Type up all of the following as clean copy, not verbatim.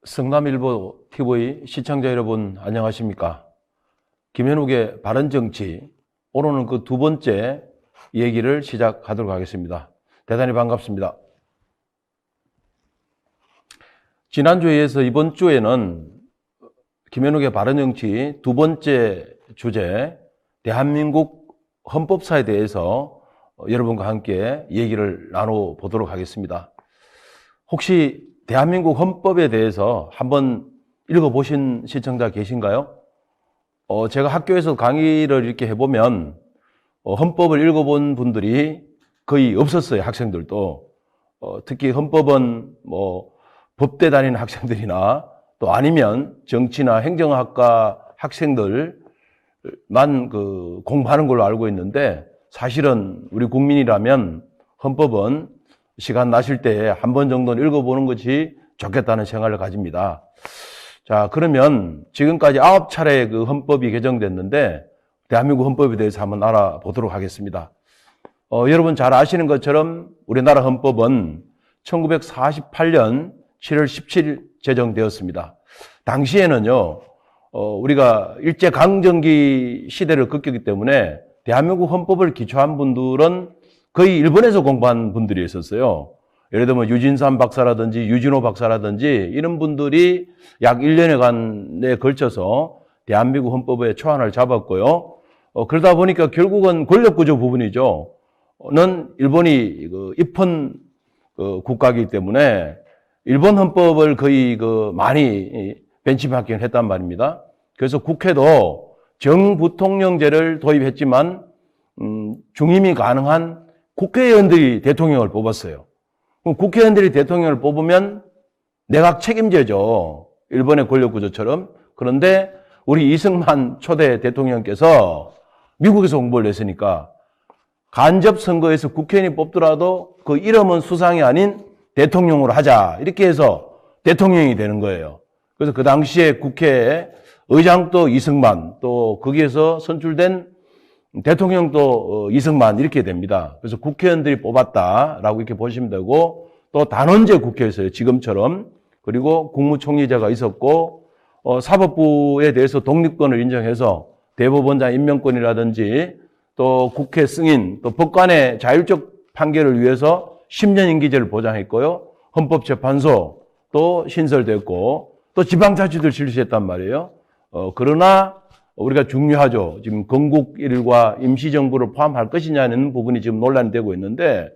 성남일보 TV 시청자 여러분 안녕하십니까? 김현욱의 바른정치, 오늘은 그 두 번째 얘기를 시작하도록 하겠습니다. 대단히 반갑습니다. 지난주에 이어서 이번 주에는 김현욱의 바른정치 두 번째 주제, 대한민국 헌법사에 대해서 여러분과 함께 얘기를 나눠보도록 하겠습니다. 혹시 대한민국 헌법에 대해서 한번 읽어보신 시청자 계신가요? 제가 학교에서 강의를 이렇게 해보면 헌법을 읽어본 분들이 거의 없었어요. 학생들도. 특히 헌법은 법대 다니는 학생들이나 또 아니면 정치나 행정학과 학생들만 공부하는 걸로 알고 있는데, 사실은 우리 국민이라면 헌법은 시간 나실 때 한 번 정도는 읽어보는 것이 좋겠다는 생각을 가집니다. 자, 그러면 지금까지 9차례 그 헌법이 개정됐는데 대한민국 헌법에 대해서 한번 알아보도록 하겠습니다. 여러분 잘 아시는 것처럼 우리나라 헌법은 1948년 7월 17일 제정되었습니다. 당시에는요, 우리가 일제강점기 시대를 겪었기 때문에 대한민국 헌법을 기초한 분들은 거의 일본에서 공부한 분들이 있었어요. 예를 들면 유진삼 박사라든지 유진호 박사라든지 이런 분들이 약 1년여간에 걸쳐서 대한민국 헌법의 초안을 잡았고요. 그러다 보니까 결국은 권력구조 부분이죠. 는 일본이 입헌 국가이기 때문에 일본 헌법을 거의 많이 벤치마킹을 했단 말입니다. 그래서 국회도 정부통령제를 도입했지만 중임이 가능한 국회의원들이 대통령을 뽑았어요. 그럼 국회의원들이 대통령을 뽑으면 내각 책임제죠. 일본의 권력구조처럼. 그런데 우리 이승만 초대 대통령께서 미국에서 공부를 했으니까 간접선거에서 국회의원이 뽑더라도 그 이름은 수상이 아닌 대통령으로 하자. 이렇게 해서 대통령이 되는 거예요. 그래서 그 당시에 국회에 의장도 이승만, 또 거기에서 선출된 대통령도 이승만 이렇게 됩니다. 그래서 국회의원들이 뽑았다라고 이렇게 보시면 되고, 또 단원제 국회였어요. 지금처럼. 그리고 국무총리제가 있었고, 사법부에 대해서 독립권을 인정해서 대법원장 임명권이라든지 또 국회 승인, 또 법관의 자율적 판결을 위해서 10년 임기제를 보장했고요. 헌법재판소 또 신설됐고, 또 지방자치도 실시했단 말이에요. 그러나 우리가 중요하죠. 지금 건국일과 임시정부를 포함할 것이냐는 부분이 지금 논란이 되고 있는데,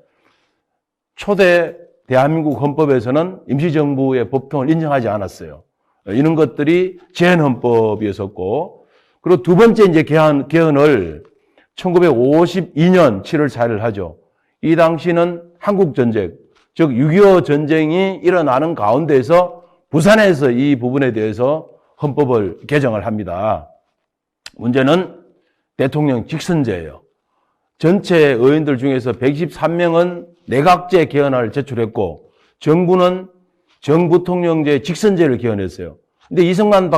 초대 대한민국 헌법에서는 임시정부의 법통을 인정하지 않았어요. 이런 것들이 제헌헌법이었었고, 그리고 두 번째 이제 개헌을 1952년 7월 4일 하죠. 이 당시는 한국전쟁, 즉 6.25 전쟁이 일어나는 가운데에서 부산에서 이 부분에 대해서 헌법을 개정을 합니다. 문제는 대통령 직선제예요. 전체 의원들 중에서 123명은 내각제 개헌안을 제출했고, 정부는 정부통령제 직선제를 개헌했어요. 근데 이승만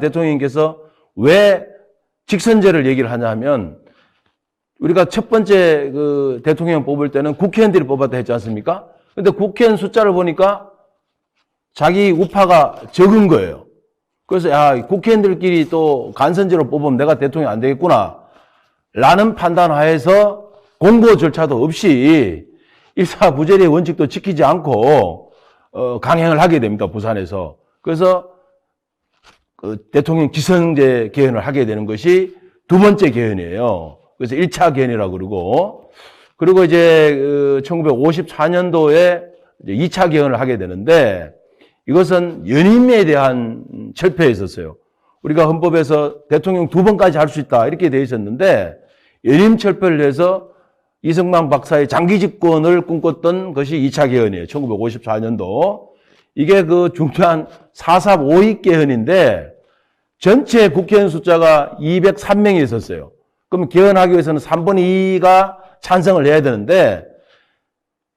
대통령님께서 왜 직선제를 얘기를 하냐 하면, 우리가 첫 번째 대통령 뽑을 때는 국회의원들이 뽑았다 했지 않습니까? 근데 국회의원 숫자를 보니까 자기 우파가 적은 거예요. 그래서 국회의원들끼리 또 간선제로 뽑으면 내가 대통령 안 되겠구나 라는 판단하에서 공고 절차도 없이 일사부재리의 원칙도 지키지 않고 강행을 하게 됩니다. 부산에서. 그래서 대통령 직선제 개헌을 하게 되는 것이 두 번째 개헌이에요. 그래서 1차 개헌이라고 그리고 이제 1954년도에 2차 개헌을 하게 되는데, 이것은 연임에 대한 철폐에 있었어요. 우리가 헌법에서 대통령 2번까지 할 수 있다 이렇게 되어 있었는데, 연임 철폐를 해서 이승만 박사의 장기 집권을 꿈꿨던 것이 2차 개헌이에요. 1954년도. 이게 중요한 4.3.5.2 개헌인데, 전체 국회의원 숫자가 203명이 있었어요. 그럼 개헌하기 위해서는 3분의 2가 찬성을 해야 되는데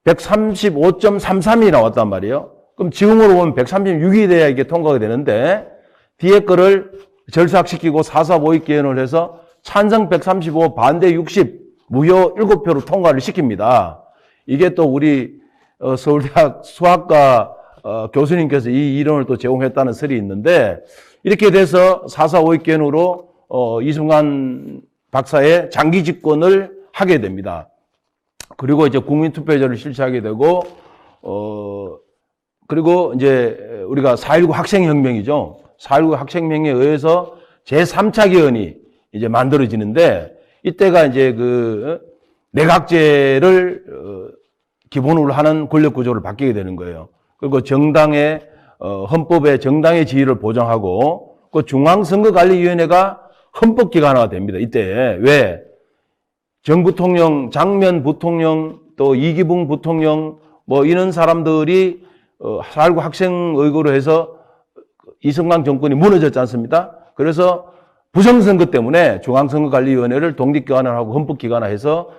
135.33이 나왔단 말이에요. 그럼 지금으로 보면 136이 돼야 이게 통과가 되는데, 뒤에 거를 절삭시키고 4.4.5.2 개헌을 해서 찬성 135, 반대 60, 무효 7표로 통과를 시킵니다. 이게 또 우리 서울대학 수학과 교수님께서 이 이론을 또 제공했다는 설이 있는데, 이렇게 돼서 4.4 5.18개헌으로 이승만 박사의 장기 집권을 하게 됩니다. 그리고 이제 국민투표제를 실시하게 되고, 그리고 이제 우리가 4.19 학생혁명이죠. 4.19 학생혁명에 의해서 제3차 개헌이 이제 만들어지는데, 이때가 이제 그 내각제를 기본으로 하는 권력 구조를 바뀌게 되는 거예요. 그리고 정당의 헌법에 정당의 지위를 보장하고, 그 중앙선거관리위원회가 헌법기관화가 됩니다. 이때 왜 정부통령, 장면 부통령, 또 이기붕 부통령 뭐 이런 사람들이 4.19 학생의거로 해서 이승만 정권이 무너졌지 않습니까? 그래서 부정선거 때문에 중앙선거관리위원회를 독립기관화하고 헌법기관화해서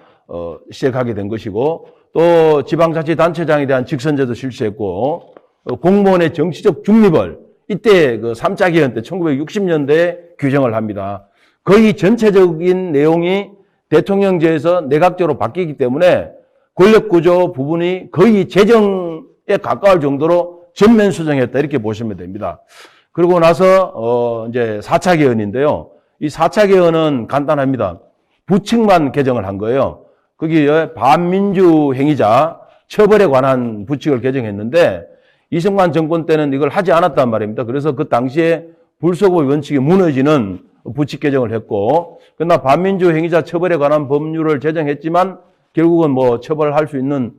시작하게 된 것이고, 또 지방자치단체장에 대한 직선제도 실시했고, 공무원의 정치적 중립을 이때 그 3차 개헌 때 1960년대에 규정을 합니다. 거의 전체적인 내용이 대통령제에서 내각제로 바뀌기 때문에 권력구조 부분이 거의 재정에 가까울 정도로 전면 수정했다, 이렇게 보시면 됩니다. 그러고 나서 이제 4차 개헌인데요. 이 4차 개헌은 간단합니다. 부칙만 개정을 한 거예요. 거기에 반민주 행위자 처벌에 관한 부칙을 개정했는데, 이승만 정권 때는 이걸 하지 않았단 말입니다. 그래서 그 당시에 불소급의 원칙이 무너지는 부칙 개정을 했고, 그러나 반민주 행위자 처벌에 관한 법률을 제정했지만 결국은 뭐 처벌할 수 있는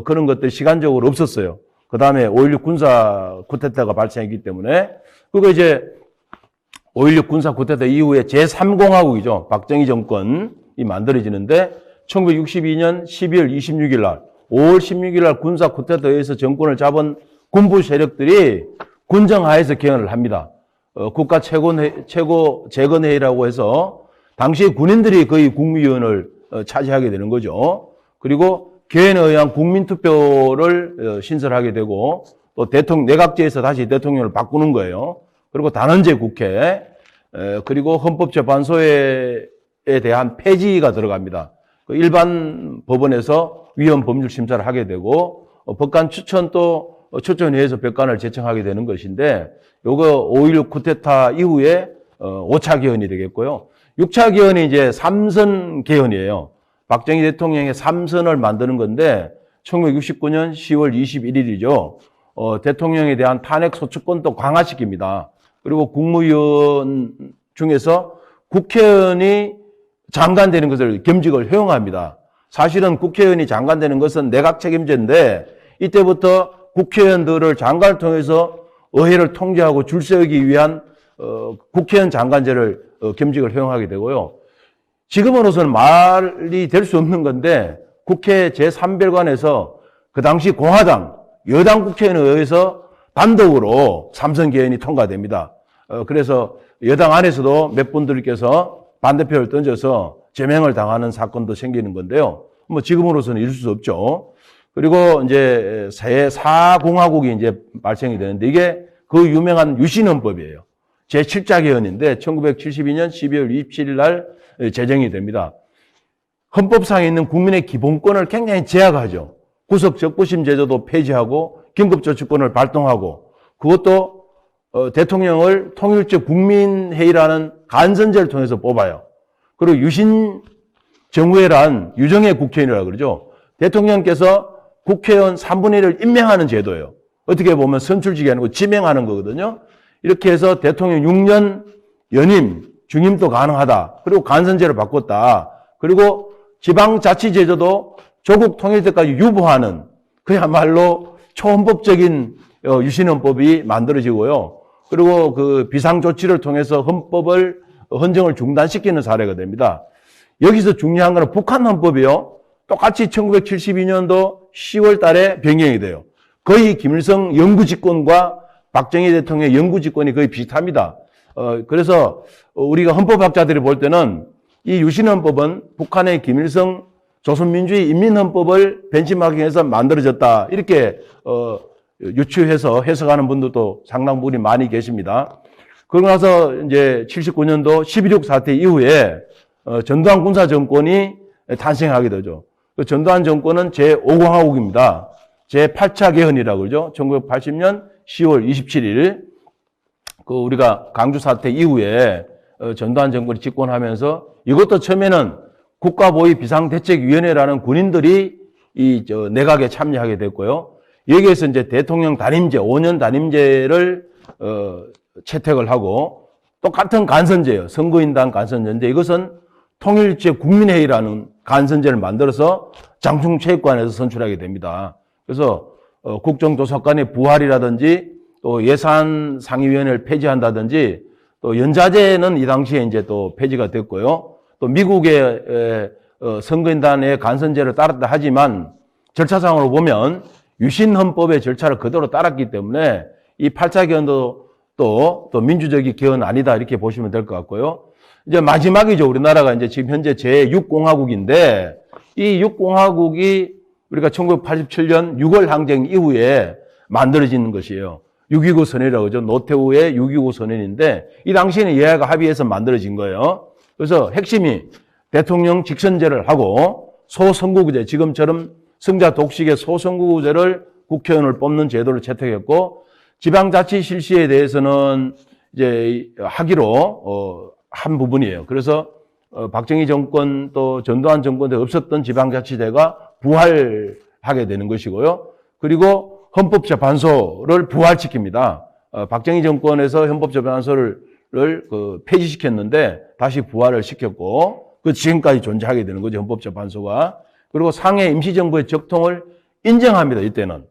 그런 것들이 시간적으로 없었어요. 그 다음에 5.16 군사 쿠데타가 발생했기 때문에. 그리고 이제 5.16 군사 쿠데타 이후에 제3공화국이죠. 박정희 정권이 만들어지는데, 1962년 12월 26일 날, 5월 16일 날 군사 쿠데타에 의해서 정권을 잡은 군부 세력들이 군정하에서 개헌을 합니다. 국가 최고 재건회의라고 해서 당시 군인들이 거의 국무위원을 차지하게 되는 거죠. 그리고 개헌에 의한 국민투표를 신설하게 되고, 또 내각제에서 다시 대통령을 바꾸는 거예요. 그리고 단원제 국회, 그리고 헌법재판소에 대한 폐지가 들어갑니다. 일반 법원에서 위헌 법률 심사를 하게 되고, 법관 추천 또 추천회에서 법관을 제청하게 되는 것인데, 요거 5.16 쿠데타 이후에 5차 개헌이 되겠고요. 6차 개헌이 이제 3선 개헌이에요. 박정희 대통령의 3선을 만드는 건데, 1969년 10월 21일이죠. 대통령에 대한 탄핵 소추권도 강화시킵니다. 그리고 국무위원 중에서 국회의원이 장관되는 것을 겸직을 허용합니다. 사실은 국회의원이 장관되는 것은 내각 책임제인데, 이때부터 국회의원들을 장관을 통해서 의회를 통제하고 줄세우기 위한 국회의원 장관제를 겸직을 허용하게 되고요. 지금으로서는 말이 될 수 없는 건데, 국회 제3별관에서 그 당시 공화당, 여당 국회의원에 의해서 단독으로 3선 개헌이 통과됩니다. 그래서 여당 안에서도 몇 분들께서 반대표를 던져서 제명을 당하는 사건도 생기는 건데요. 뭐 지금으로서는 이룰 수 없죠. 그리고 이제 제4공화국이 이제 발생이 되는데, 이게 그 유명한 유신헌법이에요. 제7자 개헌인데 1972년 12월 27일 날 제정이 됩니다. 헌법상에 있는 국민의 기본권을 굉장히 제약하죠. 구속 적부심 제도도 폐지하고 긴급조치권을 발동하고, 그것도 대통령을 통일적 국민회의라는 간선제를 통해서 뽑아요. 그리고 유신 정회란 유정회 국회의원이라고 그러죠. 대통령께서 국회의원 3분의 1을 임명하는 제도예요. 어떻게 보면 선출직이 아니고 지명하는 거거든요. 이렇게 해서 대통령 6년 연임, 중임도 가능하다. 그리고 간선제를 바꿨다. 그리고 지방자치제도도 조국 통일 때까지 유보하는, 그야말로 초헌법적인 유신헌법이 만들어지고요. 그리고 그 비상조치를 통해서 헌정을 중단시키는 사례가 됩니다. 여기서 중요한 것은 북한 헌법이요. 똑같이 1972년도 10월 달에 변경이 돼요. 거의 김일성 영구집권과 박정희 대통령의 영구집권이 거의 비슷합니다. 그래서 우리가 헌법학자들이 볼 때는 이 유신헌법은 북한의 김일성 조선민주주의 인민헌법을 벤치마킹해서 만들어졌다, 이렇게 유추해서 해석하는 분들도 상당 부분이 많이 계십니다. 그러고 나서 이제 79년도 11.6 사태 이후에 전두환 군사 정권이 탄생하게 되죠. 그 전두환 정권은 제5공화국입니다. 제8차 개헌이라고 그러죠. 1980년 10월 27일 그 우리가 강주 사태 이후에 전두환 정권이 집권하면서 이것도 처음에는 국가보위 비상대책위원회라는 군인들이 내각에 참여하게 됐고요. 여기에서 이제 대통령 단임제, 5년 단임제를 채택을 하고 똑같은 간선제예요. 선거인단 간선제인데 이것은 통일제 국민회의라는 간선제를 만들어서 장충체육관에서 선출하게 됩니다. 그래서 국정조사관의 부활이라든지 또 예산상의위원회를 폐지한다든지 또 연자제는 이 당시에 이제 또 폐지가 됐고요. 또 미국의 선거인단의 간선제를 따랐다 하지만 절차상으로 보면 유신헌법의 절차를 그대로 따랐기 때문에 이 8차 개헌도 또 민주적인 개헌은 아니다 이렇게 보시면 될 것 같고요. 이제 마지막이죠. 우리나라가 이제 지금 현재 제6공화국인데 이 6공화국이 우리가 1987년 6월 항쟁 이후에 만들어지는 것이에요. 6.29 선언이라고 하죠. 노태우의 6.29 선언인데 이 당시에는 여야가 합의해서 만들어진 거예요. 그래서 핵심이 대통령 직선제를 하고 소선거구제, 지금처럼 승자 독식의 소선거구제를 국회의원을 뽑는 제도를 채택했고 지방자치 실시에 대해서는 이제 하기로 한 부분이에요. 그래서 박정희 정권 또 전두환 정권 때 없었던 지방자치제가 부활하게 되는 것이고요. 그리고 헌법재판소를 부활시킵니다. 박정희 정권에서 헌법재판소를 폐지시켰는데 다시 부활을 시켰고 그 지금까지 존재하게 되는 거죠. 헌법재판소가. 그리고 상해 임시정부의 적통을 인정합니다. 이때는.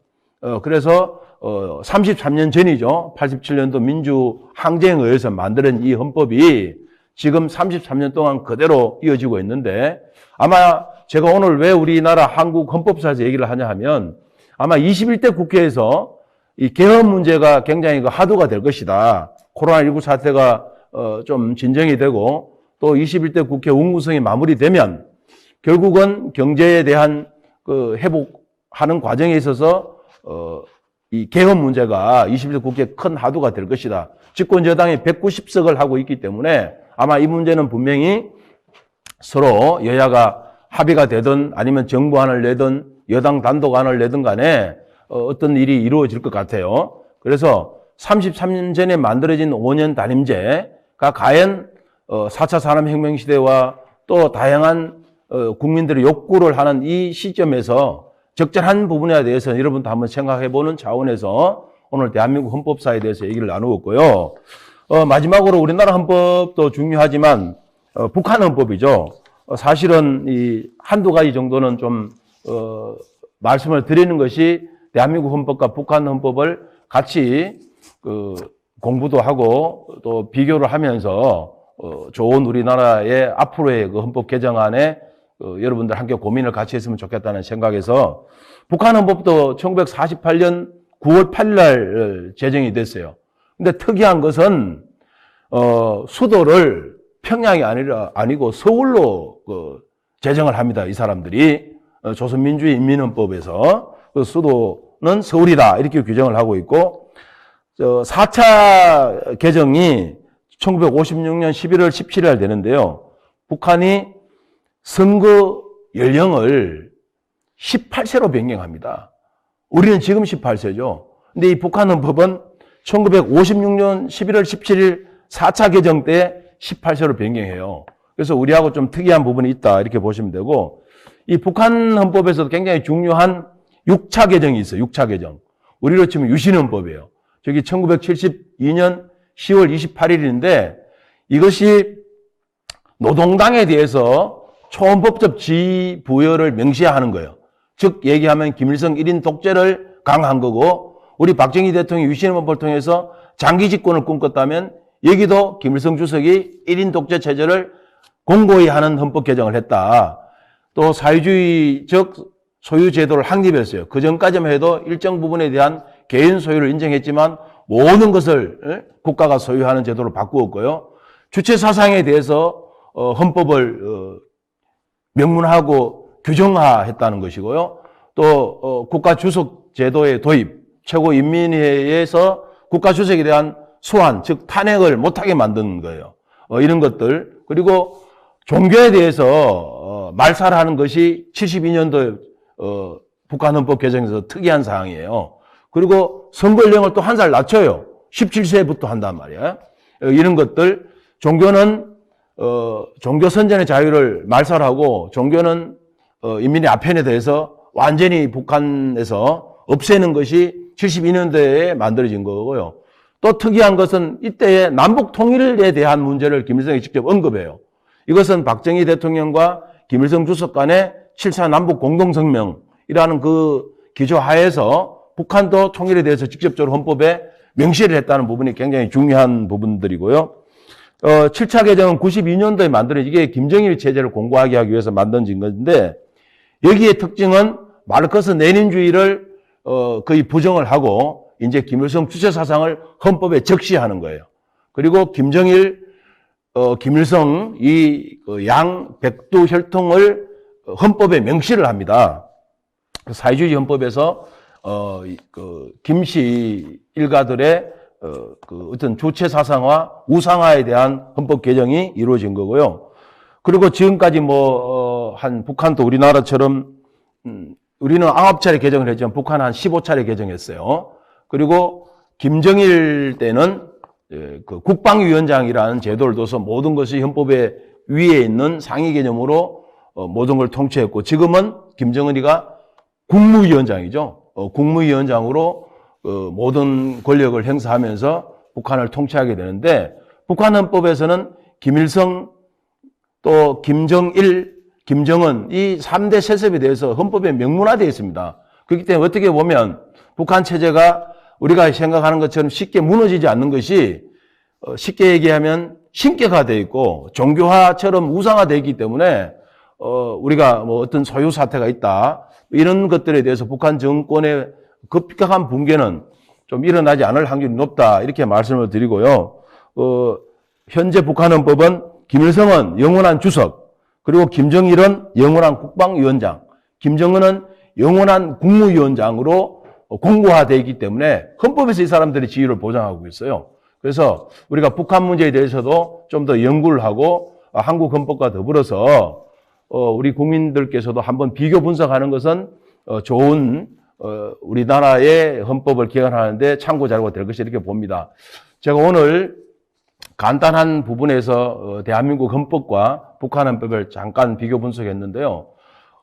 그래서 33년 전이죠. 87년도 민주항쟁에 의해서 만드는 이 헌법이 지금 33년 동안 그대로 이어지고 있는데 아마 제가 오늘 왜 우리나라 한국 헌법사에서 얘기를 하냐 하면 아마 21대 국회에서 이 개헌 문제가 굉장히 화두가 될 것이다. 코로나19 사태가 좀 진정이 되고 또 21대 국회 운구성이 마무리되면 결국은 경제에 대한 회복하는 과정에 있어서 이 개헌 문제가 21대 국회 큰 화두가 될 것이다. 집권 여당이 190석을 하고 있기 때문에 아마 이 문제는 분명히 서로 여야가 합의가 되든 아니면 정부안을 내든 여당 단독안을 내든 간에 어떤 일이 이루어질 것 같아요. 그래서 33년 전에 만들어진 5년 단임제가 과연 4차 산업혁명 시대와 또 다양한 국민들의 욕구를 하는 이 시점에서 적절한 부분에 대해서 여러분도 한번 생각해보는 차원에서 오늘 대한민국 헌법사에 대해서 얘기를 나누고 있고요. 마지막으로 우리나라 헌법도 중요하지만 북한 헌법이죠. 사실은 이 한두 가지 정도는 좀 말씀을 드리는 것이 대한민국 헌법과 북한 헌법을 같이 공부도 하고 또 비교를 하면서 좋은 우리나라의 앞으로의 그 헌법 개정안에 여러분들 함께 고민을 같이 했으면 좋겠다는 생각에서 북한 헌법도 1948년 9월 8일 날 제정이 됐어요. 근데 특이한 것은 수도를 평양이 아니고 서울로 제정을 합니다. 이 사람들이 조선민주주의 인민헌법에서 그 수도는 서울이다 이렇게 규정을 하고 있고 4차 개정이 1956년 11월 17일 날 되는데요. 북한이 선거 연령을 18세로 변경합니다. 우리는 지금 18세죠. 근데 이 북한 헌법은 1956년 11월 17일 4차 개정 때 18세로 변경해요. 그래서 우리하고 좀 특이한 부분이 있다 이렇게 보시면 되고 이 북한 헌법에서도 굉장히 중요한 6차 개정이 있어요. 6차 개정. 우리로 치면 유신헌법이에요. 저기 1972년 10월 28일인데 이것이 노동당에 대해서 초헌법적 지위 부여를 명시하는 거예요. 즉 얘기하면 김일성 1인 독재를 강화한 거고 우리 박정희 대통령이 유신헌법을 통해서 장기 집권을 꿈꿨다면 여기도 김일성 주석이 1인 독재 체제를 공고히 하는 헌법 개정을 했다. 또 사회주의적 소유 제도를 확립했어요. 그 전까지만 해도 일정 부분에 대한 개인 소유를 인정했지만 모든 것을 국가가 소유하는 제도로 바꾸었고요. 주체 사상에 대해서 헌법을 명문화하고 규정화했다는 것이고요. 또 국가 주석 제도의 도입, 최고인민회의에서 국가 주석에 대한 소환, 즉 탄핵을 못하게 만드는 거예요. 이런 것들. 그리고 종교에 대해서 말살하는 것이 72년도에 북한 헌법 개정에서 특이한 사항이에요. 그리고 선거연령을 또 한 살 낮춰요. 17세부터 한단 말이에요. 이런 것들, 종교는 종교 선전의 자유를 말살하고 종교는 인민의 아편에 대해서 완전히 북한에서 없애는 것이 72년도에 만들어진 거고요. 또 특이한 것은 이때의 남북 통일에 대한 문제를 김일성이 직접 언급해요. 이것은 박정희 대통령과 김일성 주석 간의 7차 남북 공동성명이라는 그 기조하에서 북한도 통일에 대해서 직접적으로 헌법에 명시를 했다는 부분이 굉장히 중요한 부분들이고요. 7차 개정은 92년도에 만들어진 이게 김정일 체제를 공고하게 하기 위해서 만들어진 건데 여기의 특징은 마르크스 레닌주의를 거의 부정을 하고 이제 김일성 주체 사상을 헌법에 적시하는 거예요. 그리고 김정일, 김일성 이 양 백두 혈통을 헌법에 명시를 합니다. 사회주의 헌법에서 김씨 일가들의 어떤 주체 사상화, 우상화에 대한 헌법 개정이 이루어진 거고요. 그리고 지금까지 한 북한도 우리나라처럼 우리는 9차례 개정을 했지만 북한은 한 15차례 개정했어요. 그리고 김정일 때는 그 국방위원장이라는 제도를 둬서 모든 것이 헌법의 위에 있는 상위 개념으로 모든 걸 통치했고 지금은 김정은이가 국무위원장이죠. 국무위원장으로 모든 권력을 행사하면서 북한을 통치하게 되는데 북한 헌법에서는 김일성 또 김정일, 김정은 이 3대 세습에 대해서 헌법에 명문화되어 있습니다. 그렇기 때문에 어떻게 보면 북한 체제가 우리가 생각하는 것처럼 쉽게 무너지지 않는 것이 쉽게 얘기하면 신격화 되어 있고 종교화처럼 우상화되어 있기 때문에 우리가 어떤 소유 사태가 있다 이런 것들에 대해서 북한 정권의 급격한 붕괴는 좀 일어나지 않을 확률이 높다 이렇게 말씀을 드리고요. 현재 북한 헌법은 김일성은 영원한 주석, 그리고 김정일은 영원한 국방위원장, 김정은은 영원한 국무위원장으로 공고화되어 있기 때문에 헌법에서 이 사람들의 지위를 보장하고 있어요. 그래서 우리가 북한 문제에 대해서도 좀 더 연구를 하고 한국 헌법과 더불어서 우리 국민들께서도 한번 비교 분석하는 것은 좋은 우리나라의 헌법을 개헌하는데 참고 자료가 될 것이 이렇게 봅니다. 제가 오늘 간단한 부분에서 대한민국 헌법과 북한 헌법을 잠깐 비교 분석했는데요.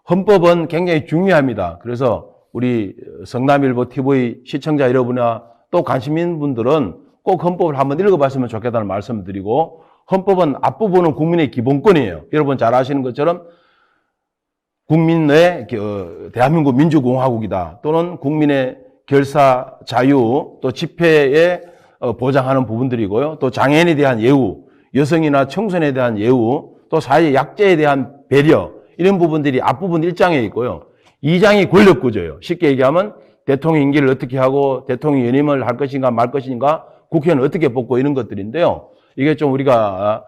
헌법은 굉장히 중요합니다. 그래서 우리 성남일보 TV 시청자 여러분이나 또 관심 있는 분들은 꼭 헌법을 한번 읽어봤으면 좋겠다는 말씀을 드리고 헌법은 앞부분은 국민의 기본권이에요. 여러분 잘 아시는 것처럼 국민의 대한민국 민주공화국이다. 또는 국민의 결사 자유 또 집회에 보장하는 부분들이고요. 또 장애인에 대한 예우, 여성이나 청소년에 대한 예우, 또 사회 약자에 대한 배려 이런 부분들이 앞부분 1장에 있고요. 2장이 권력구조예요. 쉽게 얘기하면 대통령 임기를 어떻게 하고 대통령 연임을 할 것인가 말 것인가 국회는 어떻게 뽑고 이런 것들인데요. 이게 좀 우리가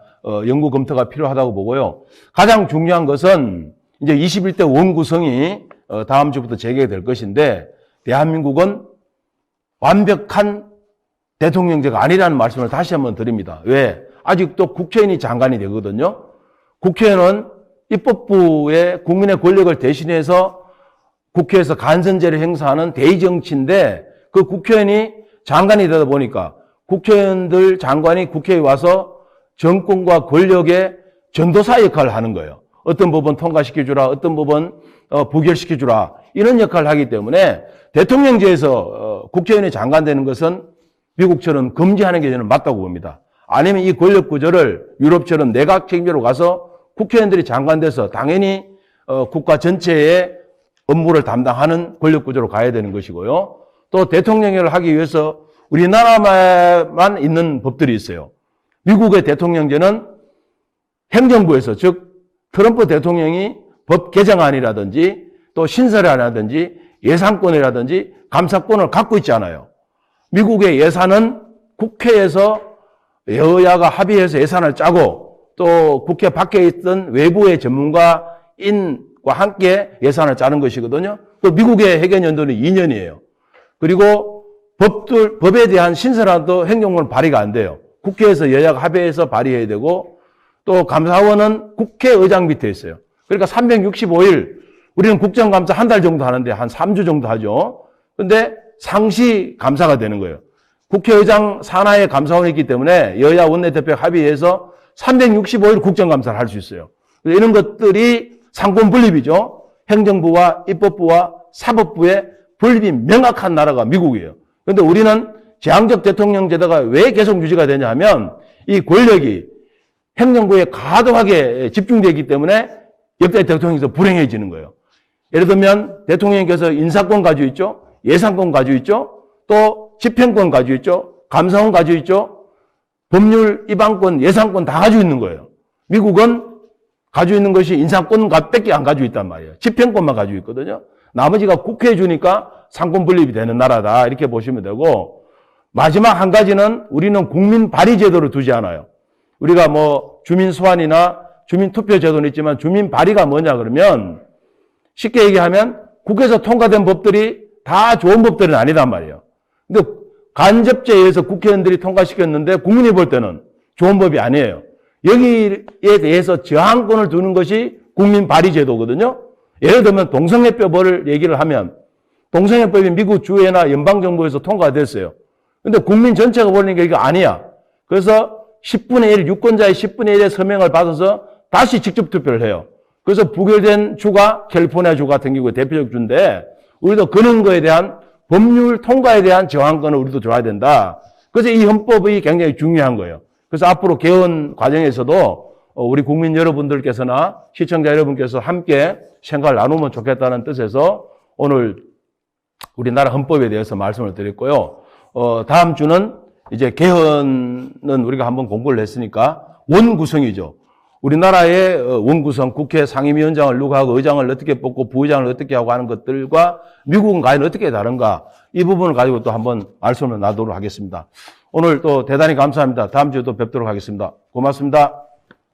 연구 검토가 필요하다고 보고요. 가장 중요한 것은 이제 21대 원구성이 다음 주부터 재개될 것인데 대한민국은 완벽한 대통령제가 아니라는 말씀을 다시 한번 드립니다. 왜? 아직도 국회의원이 장관이 되거든요. 국회의원은 입법부의 국민의 권력을 대신해서 국회에서 간선제를 행사하는 대의정치인데 그 국회의원이 장관이 되다 보니까 국회의원들 장관이 국회에 와서 정권과 권력의 전도사 역할을 하는 거예요. 어떤 법은 통과시켜주라, 어떤 법은 부결시켜주라 이런 역할을 하기 때문에 대통령제에서 국회의원이 장관 되는 것은 미국처럼 금지하는 게 저는 맞다고 봅니다. 아니면 이 권력 구조를 유럽처럼 내각 책임제로 가서 국회의원들이 장관 돼서 당연히 국가 전체의 업무를 담당하는 권력 구조로 가야 되는 것이고요. 또 대통령제를 하기 위해서 우리나라만 있는 법들이 있어요. 미국의 대통령제는 행정부에서 즉 트럼프 대통령이 법 개정안이라든지 또 신설안이라든지 예산권이라든지 감사권을 갖고 있지 않아요. 미국의 예산은 국회에서 여야가 합의해서 예산을 짜고 또 국회 밖에 있던 외부의 전문가인과 함께 예산을 짜는 것이거든요. 또 미국의 해결연도는 2년이에요. 그리고 법에 대한 신설안도 행정부는 발의가 안 돼요. 국회에서 여야가 합의해서 발의해야 되고 또 감사원은 국회의장 밑에 있어요. 그러니까 365일 우리는 국정감사 한 달 정도 하는데 한 3주 정도 하죠. 근데 상시 감사가 되는 거예요. 국회의장 산하에 감사원이 있기 때문에 여야 원내대표 합의해서 365일 국정감사를 할 수 있어요. 이런 것들이 상권 분립이죠. 행정부와 입법부와 사법부의 분립이 명확한 나라가 미국이에요. 그런데 우리는 제왕적 대통령 제도가 왜 계속 유지가 되냐 하면 이 권력이 행정부에 과도하게 집중되어 있기 때문에 역대 대통령에서 불행해지는 거예요. 예를 들면 대통령께서 인사권 가지고 있죠. 예산권 가지고 있죠. 또 집행권 가지고 있죠. 감사원 가지고 있죠. 법률 위반권, 예산권 다 가지고 있는 거예요. 미국은 가지고 있는 것이 인사권 밖에 안 가지고 있단 말이에요. 집행권만 가지고 있거든요. 나머지가 국회에 주니까 상권 분립이 되는 나라다. 이렇게 보시면 되고, 마지막 한 가지는 우리는 국민 발의 제도를 두지 않아요. 우리가 뭐 주민 소환이나 주민 투표 제도는 있지만 주민 발의가 뭐냐 그러면 쉽게 얘기하면 국회에서 통과된 법들이 다 좋은 법들은 아니란 말이에요. 근데 간접제에 의해서 국회의원들이 통과시켰는데 국민이 볼 때는 좋은 법이 아니에요. 여기에 대해서 저항권을 두는 것이 국민 발의 제도거든요. 예를 들면 동성애법을 얘기를 하면 동성애법이 미국 주회나 연방정부에서 통과됐어요. 근데 국민 전체가 보니까 이거 아니야. 그래서 10분의 1, 유권자의 10분의 1의 서명을 받아서 다시 직접 투표를 해요. 그래서 부결된 주가 캘리포니아 주 같은 경우에 대표적 주인데 우리도 그런 거에 대한 법률 통과에 대한 저항권을 우리도 줘야 된다. 그래서 이 헌법이 굉장히 중요한 거예요. 그래서 앞으로 개헌 과정에서도 우리 국민 여러분들께서나 시청자 여러분께서 함께 생각을 나누면 좋겠다는 뜻에서 오늘 우리나라 헌법에 대해서 말씀을 드렸고요. 다음 주는 이제 개헌은 우리가 한번 공부를 했으니까 원구성이죠. 우리나라의 원구성, 국회 상임위원장을 누가 하고 의장을 어떻게 뽑고 부의장을 어떻게 하고 하는 것들과 미국은 과연 어떻게 다른가 이 부분을 가지고 또 한번 말씀을 나누도록 하겠습니다. 오늘 또 대단히 감사합니다. 다음 주에 또 뵙도록 하겠습니다. 고맙습니다.